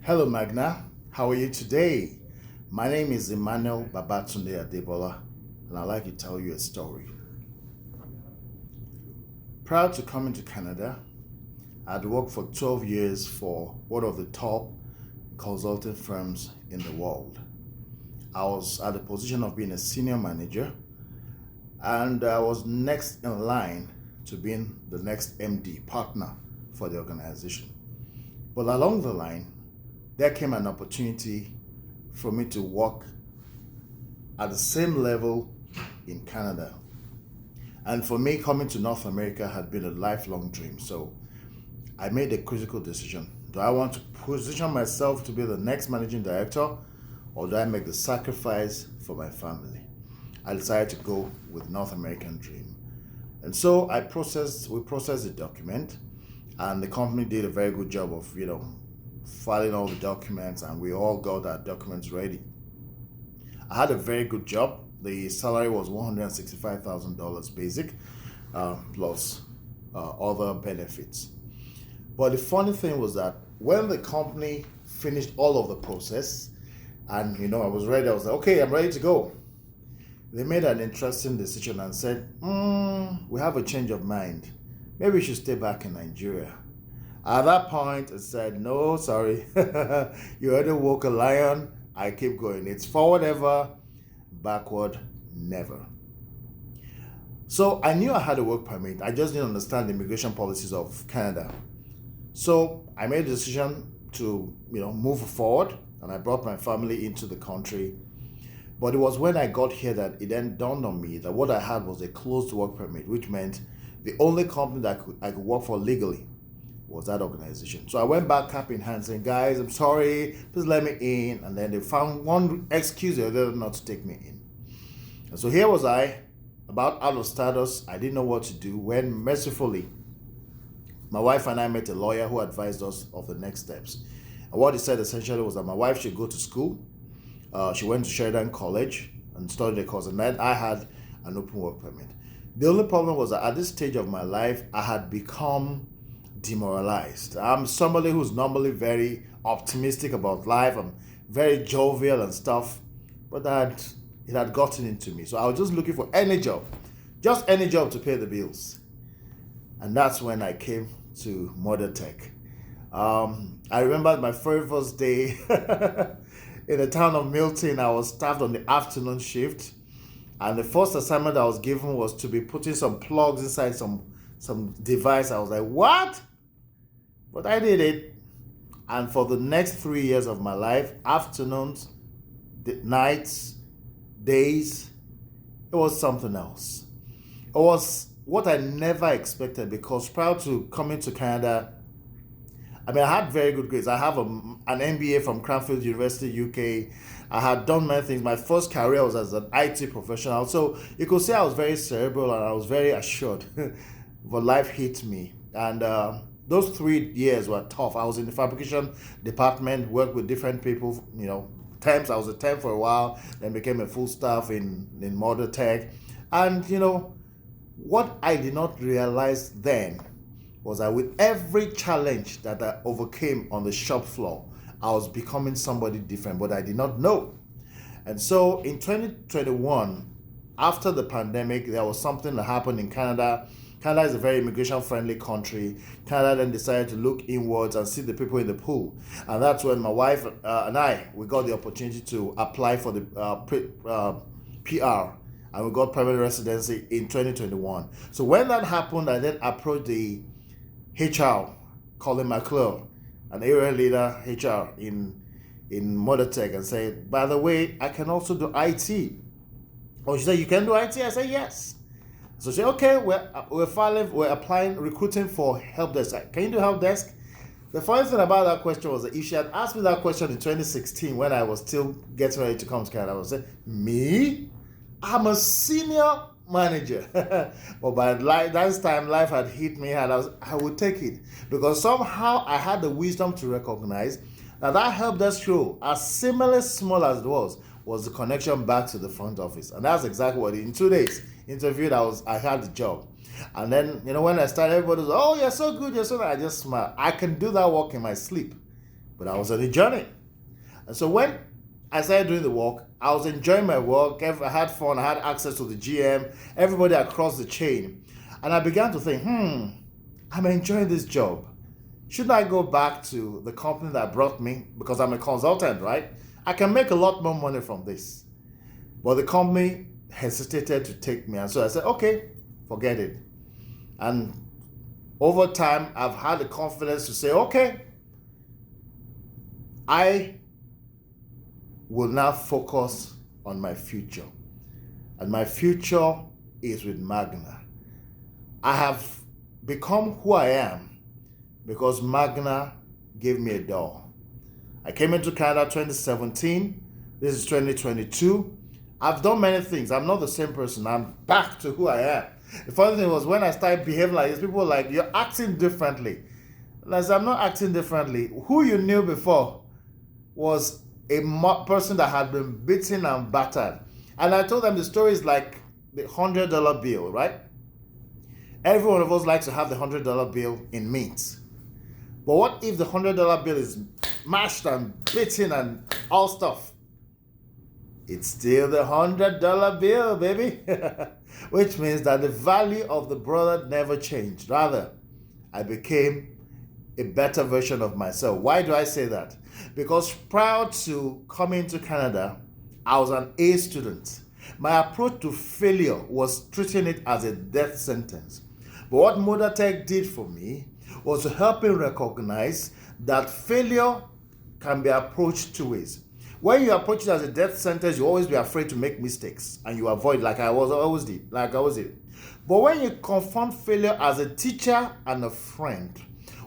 Hello, Magna. How are you today? My name is Emmanuel Adebola, and I'd like to tell you a story. Prior to coming to Canada, I'd worked for 12 years for one of the top consulting firms in the world. I was at the position of being a senior manager, and I was next in line to being the next MD partner for the organization. But along the line, there came an opportunity for me to work at the same level in Canada. And for me, coming to North America had been a lifelong dream. So I made a critical decision. Do I want to position myself to be the next managing director, or do I make the sacrifice for my family? I decided to go with North American dream. And so we processed the document, and the company did a very good job of, filing all the documents, and we all got our documents ready. I had a very good job. The salary was $165,000 basic, plus other benefits. But the funny thing was that when the company finished all of the process, and I was ready, I was like, okay, I'm ready to go. They made an interesting decision and said, we have a change of mind. Maybe we should stay back in Nigeria. At that point, I said, no, sorry. You already woke a lion. I keep going. It's forward ever, backward never. So I knew I had a work permit. I just didn't understand the immigration policies of Canada. So I made a decision to, move forward, and I brought my family into the country. But it was when I got here that it then dawned on me that what I had was a closed work permit, which meant the only company that I could work for legally was that organization. So I went back cap in hand saying, guys, I'm sorry, please let me in. And then they found one excuse or the other not to take me in. And so here was I, about out of status. I didn't know what to do, when mercifully my wife and I met a lawyer who advised us of the next steps. And what he said essentially was that my wife should go to school. She went to Sheridan College and studied a course, and then I had an open work permit. The only problem was that at this stage of my life, I had become demoralized. I'm somebody who's normally very optimistic about life. I'm very jovial and stuff, but it had gotten into me. So I was just looking for any job, just any job to pay the bills. And that's when I came to Mother Tech. I remember my very first day in the town of Milton. I was staffed on the afternoon shift, and the first assignment I was given was to be putting some plugs inside some device. I was like, what? But I did it. And for the next 3 years of my life, afternoons, nights, days, it was something else. It was what I never expected, because prior to coming to Canada, I had very good grades. I have an MBA from Cranfield University, UK. I had done many things. My first career was as an IT professional. So you could say I was very cerebral and I was very assured. But life hit me. And those 3 years were tough. I was in the fabrication department, worked with different people, temps. I was a temp for a while, then became a full staff in Mother Tech. And, what I did not realize then was that with every challenge that I overcame on the shop floor, I was becoming somebody different, but I did not know. And so in 2021, after the pandemic, there was something that happened in Canada. Canada is a very immigration-friendly country. Canada then decided to look inwards and see the people in the pool. And that's when my wife and we got the opportunity to apply for the PR. And we got permanent residency in 2021. So when that happened, I then approached the HR, Colin McClure, an area leader HR in Mother Tech, and said, by the way, I can also do IT. Oh, she said, you can do IT? I said, yes. So she said, okay, we're applying, recruiting for help desk. Can you do help desk? The funny thing about that question was that if she had asked me that question in 2016, when I was still getting ready to come to Canada, I would say, me? I'm a senior manager. But by that time, life had hit me, and I would take it, because somehow I had the wisdom to recognize that help desk role, as similarly small as it was the connection back to the front office. And that's exactly what in 2 days interviewed, I had the job. And then, when I started, everybody was, oh, you're so good, you're so good. I just smiled. I can do that work in my sleep. but I was on a journey. And so when I started doing the work, I was enjoying my work. I had fun. I had access to the GM, everybody across the chain. And I began to think, I'm enjoying this job. Should I go back to the company that brought me? Because I'm a consultant, right? I can make a lot more money from this. But the company hesitated to take me. And so I said, okay, forget it. And over time, I've had the confidence to say, okay, I will now focus on my future. And my future is with Magna. I have become who I am because Magna gave me a door. I came into Canada 2017. This is 2022. I've done many things. I'm not the same person. I'm back to who I am. The funny thing was when I started behaving like this, people were like, you're acting differently. And I said, I'm not acting differently. Who you knew before was a person that had been beaten and battered. And I told them the story is like the $100 bill, right? Every one of us likes to have the $100 bill in mint. But what if the $100 bill is mashed and beaten and all stuff? It's still the $100 bill, baby. Which means that the value of the brother never changed. Rather, I became a better version of myself. Why do I say that? Because prior to coming to Canada, I was an A student. My approach to failure was treating it as a death sentence. But what Modatech did for me was to help me recognize that failure can be approached two ways. When you approach it as a death sentence, you always be afraid to make mistakes and you avoid like I always did. But when you confront failure as a teacher and a friend,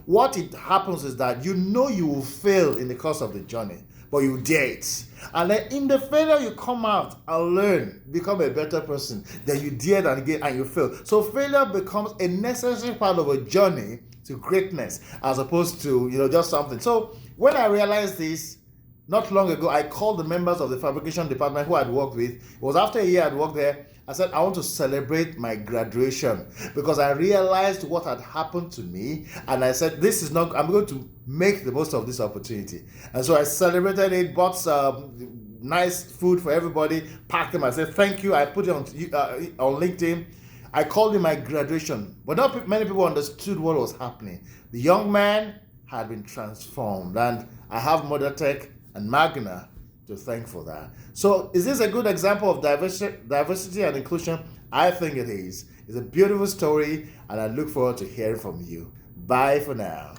what it happens is that you know you will fail in the course of the journey, but you dare it. And then in the failure, you come out and learn, become a better person. Then you dared and again and you fail. So failure becomes a necessary part of a journey to greatness as opposed to, just something. So when I realized this, not long ago, I called the members of the fabrication department who I'd worked with. It was after a year I'd worked there. I said, I want to celebrate my graduation because I realized what had happened to me. And I said, I'm going to make the most of this opportunity. And so I celebrated it, bought some nice food for everybody, packed them. I said, thank you. I put it on LinkedIn. I called it my graduation. But not many people understood what was happening. The young man had been transformed. And I have Modatech and Magna to thank for that. So is this a good example of diversity and inclusion? I think it is. It's a beautiful story and I look forward to hearing from you. Bye for now.